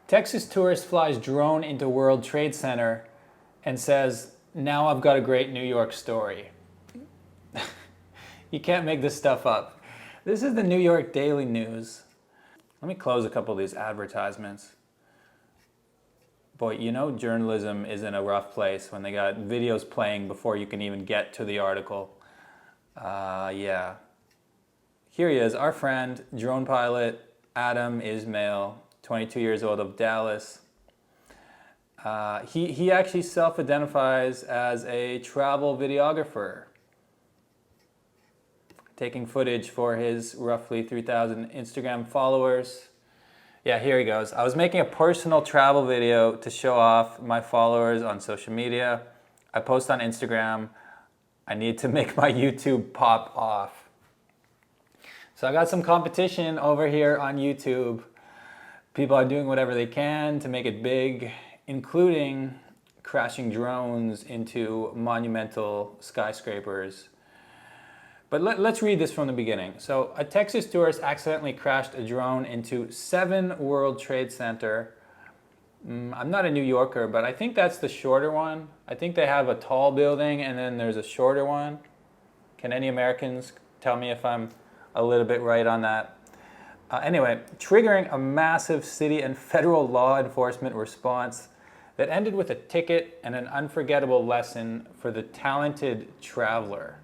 Texas tourist flies drone into World Trade Center and says, "Now I've got a great New York story." You can't make this stuff up. This is the New York Daily News. Let me close a couple of these advertisements. Boy, you know journalism is in a rough place when they got videos playing before you can even get to the article. Yeah. Here he is, our friend, drone pilot Adam Ismail, 22 years old, of Dallas. He actually self-identifies as a travel videographer, taking footage for his roughly 3,000 Instagram followers. Yeah, here he goes. I was making a personal travel video to show off my followers on social media. I post on Instagram. I need to make my YouTube pop off. So I got some competition over here on YouTube. People are doing whatever they can to make it big, including crashing drones into monumental skyscrapers. But let's read this from the beginning. So a Texas tourist accidentally crashed a drone into 7 World Trade Center. I'm not a New Yorker, but I think that's the shorter one. I think they have a tall building and then there's a shorter one. Can any Americans tell me if I'm a little bit right on that? Anyway, triggering a massive city and federal law enforcement response that ended with a ticket and an unforgettable lesson for the talented traveler.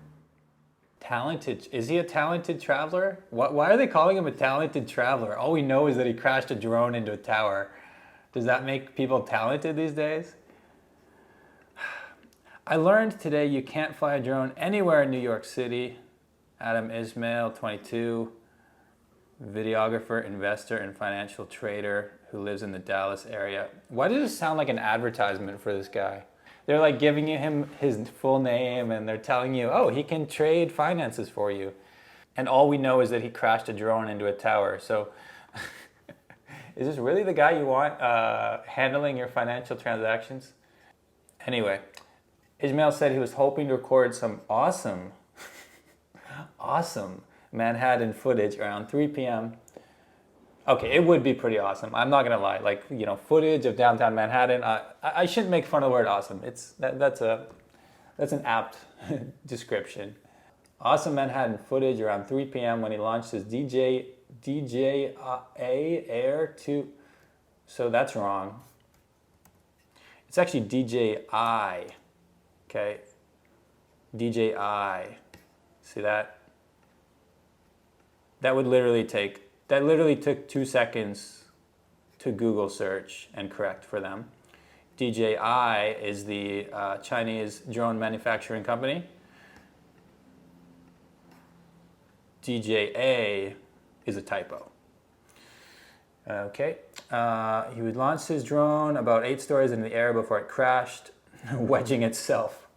Talented? Is he a talented traveler? Why are they calling him a talented traveler? All we know is that he crashed a drone into a tower. Does that make people talented these days? I learned today you can't fly a drone anywhere in New York City. Adam Ismail, 22, videographer, investor, and financial trader who lives in the Dallas area. Why does this sound like an advertisement for this guy? They're like giving him his full name and they're telling you, oh, he can trade finances for you. And all we know is that he crashed a drone into a tower. So is this really the guy you want handling your financial transactions? Anyway, Ismail said he was hoping to record some awesome Manhattan footage around 3 p.m. Okay, it would be pretty awesome. I'm not gonna lie. Like, you know, footage of downtown Manhattan. I shouldn't make fun of the word awesome. That's an apt description. Awesome Manhattan footage around 3 p.m. when he launched his DJI Air 2. So that's wrong. It's actually DJI. Okay, DJI. See that? That literally took 2 seconds to Google search and correct for them. DJI is the Chinese drone manufacturing company. DJA is a typo. Okay, he would launch his drone about 8 stories in the air before it crashed, wedging itself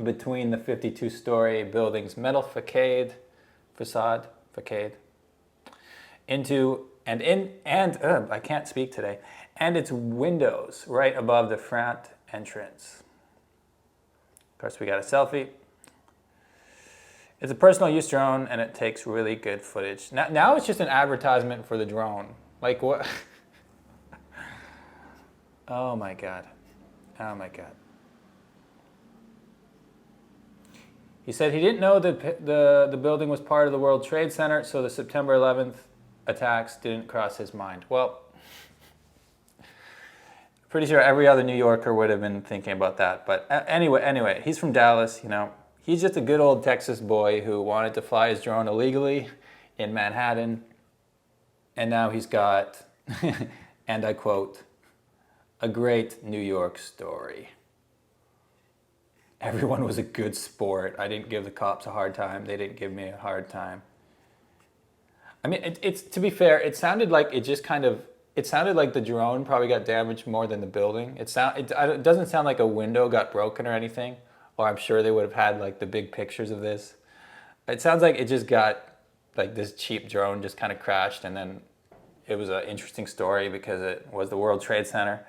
between the 52-story building's metal facade, I can't speak today, and its windows right above the front entrance. Of course, we got a selfie. It's a personal use drone, and it takes really good footage. Now it's just an advertisement for the drone. Like what? Oh my God. Oh my God. He said he didn't know that the building was part of the World Trade Center, so the September 11th attacks didn't cross his mind. Well, pretty sure every other New Yorker would have been thinking about that. But anyway, he's from Dallas, you know. He's just a good old Texas boy who wanted to fly his drone illegally in Manhattan. And now he's got, and I quote, a great New York story. Everyone was a good sport. I didn't give the cops a hard time. They didn't give me a hard time. I mean, it's to be fair, it sounded like the drone probably got damaged more than the building. It doesn't sound like a window got broken or anything, or I'm sure they would have had like the big pictures of this. It sounds like it just got, like this cheap drone just kind of crashed, and then it was an interesting story because it was the World Trade Center.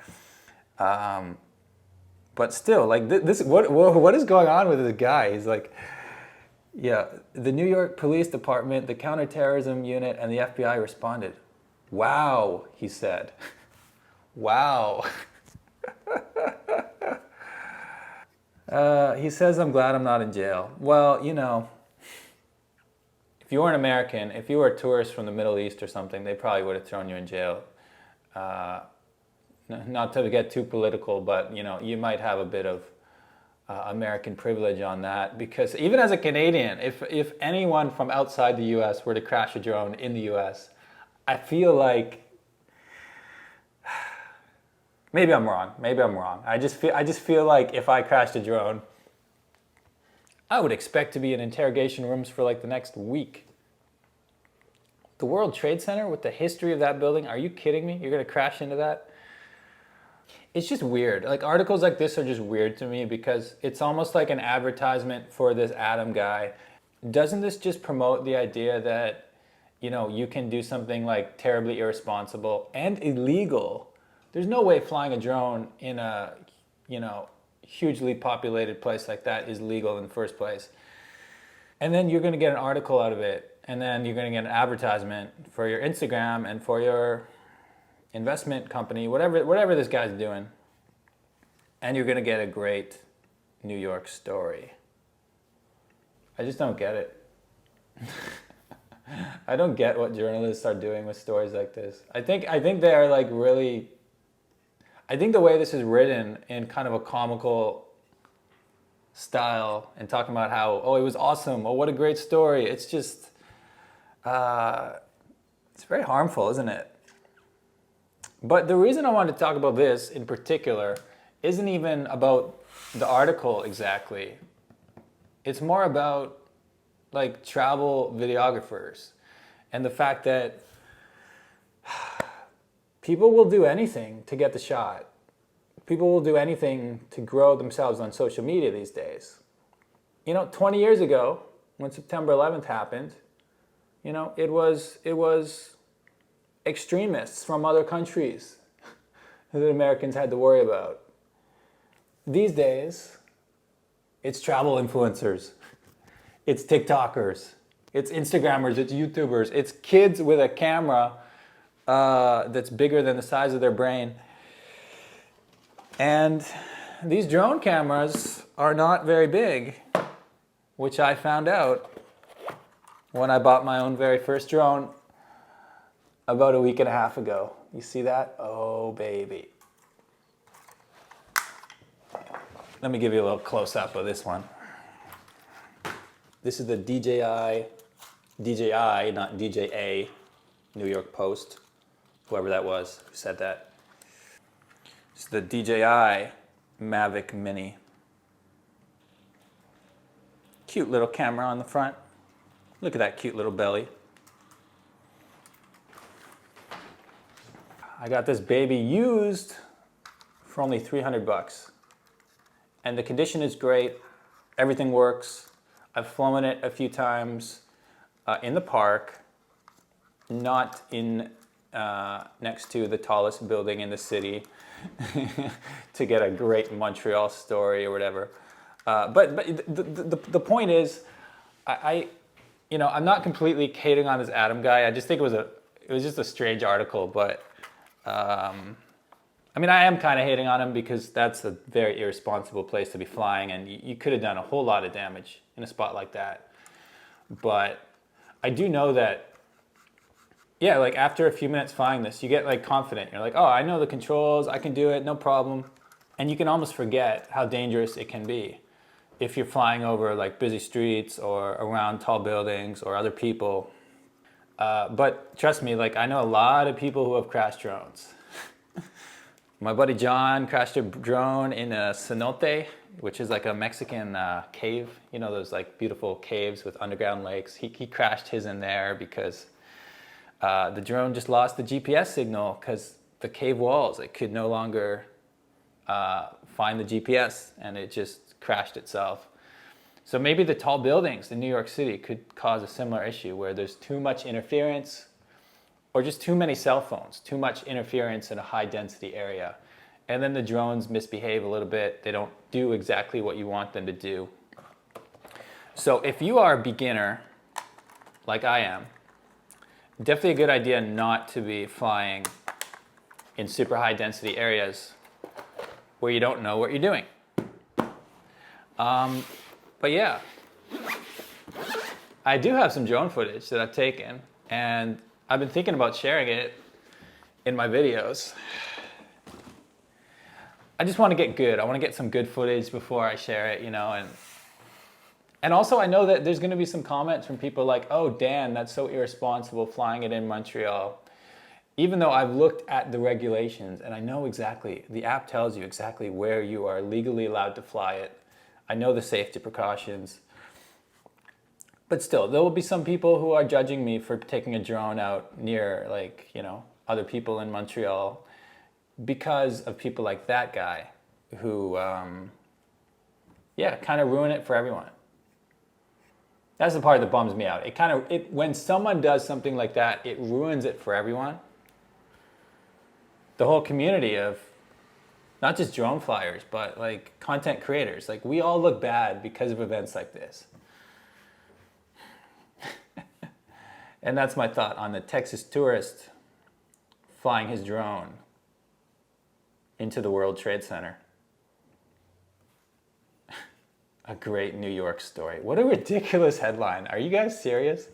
But still, like what is going on with this guy? He's like, yeah, the New York Police Department, the Counterterrorism Unit, and the FBI responded. Wow, he said. Wow. He says, I'm glad I'm not in jail. Well, you know, if you were an American, if you were a tourist from the Middle East or something, they probably would have thrown you in jail. Not to get too political, but you know, you might have a bit of American privilege on that, because even as a Canadian, if anyone from outside the U.S. were to crash a drone in the U.S., I feel like maybe I'm wrong. Maybe I'm wrong. I just feel like if I crashed a drone, I would expect to be in interrogation rooms for like the next week. The World Trade Center, with the history of that building, are you kidding me? You're gonna crash into that? It's just weird. Like, articles like this are just weird to me because it's almost like an advertisement for this Adam guy. Doesn't this just promote the idea that, you know, you can do something like terribly irresponsible and illegal? There's no way flying a drone in a, you know, hugely populated place like that is legal in the first place. And then you're going to get an article out of it, and then you're going to get an advertisement for your Instagram and for your investment company, whatever this guy's doing, and you're going to get a great New York story. I just don't get it. I don't get what journalists are doing with stories like this. I think they are like really. I think the way this is written in kind of a comical style and talking about how, oh, it was awesome, oh, what a great story. It's just, it's very harmful, isn't it? But the reason I wanted to talk about this in particular isn't even about the article exactly. It's more about like travel videographers and the fact that people will do anything to get the shot. People will do anything to grow themselves on social media these days. You know, 20 years ago, when September 11th happened, you know, it was extremists from other countries that Americans had to worry about. These days, it's travel influencers, it's TikTokers, it's Instagrammers, it's YouTubers, it's kids with a camera that's bigger than the size of their brain. And these drone cameras are not very big, which I found out when I bought my own very first drone about a week and a half ago. You see that? Oh, baby. Let me give you a little close-up of this one. This is the DJI, not DJA, New York Post, whoever that was who said that. It's the DJI Mavic Mini. Cute little camera on the front. Look at that cute little belly. I got this baby used for only $300. And the condition is great. Everything works. I've flown it a few times in the park, not in next to the tallest building in the city to get a great Montreal story or whatever. But the point is, I'm not completely hating on this Adam guy. I just think it was just a strange article. But I am kind of hating on him because that's a very irresponsible place to be flying, and you could have done a whole lot of damage in a spot like that. But I do know that, yeah, like after a few minutes flying this, you get like confident. You're like, oh, I know the controls, I can do it, no problem. And you can almost forget how dangerous it can be if you're flying over like busy streets or around tall buildings or other people. But trust me, like I know a lot of people who have crashed drones. My buddy John crashed a drone in a cenote, which is like a Mexican cave. You know those like beautiful caves with underground lakes. He crashed his in there because the drone just lost the GPS signal because the cave walls, it could no longer find the GPS, and it just crashed itself. So maybe the tall buildings in New York City could cause a similar issue where there's too much interference or just too many cell phones, too much interference in a high density area. And then the drones misbehave a little bit. They don't do exactly what you want them to do. So if you are a beginner, like I am, definitely a good idea not to be flying in super high density areas where you don't know what you're doing. But yeah, I do have some drone footage that I've taken, and I've been thinking about sharing it in my videos. I just want to get good. I want to get some good footage before I share it, you know, and also I know that there's going to be some comments from people like, oh, Dan, that's so irresponsible flying it in Montreal. Even though I've looked at the regulations and I know exactly, the app tells you exactly where you are legally allowed to fly it. I know the safety precautions. But still, there will be some people who are judging me for taking a drone out near, like, you know, other people in Montreal because of people like that guy who, yeah, kind of ruin it for everyone. That's the part that bums me out. When someone does something like that, it ruins it for everyone. The whole community of not just drone flyers, but like content creators. Like, we all look bad because of events like this. And that's my thought on the Texas tourist flying his drone into the World Trade Center. A great New York story. What a ridiculous headline. Are you guys serious?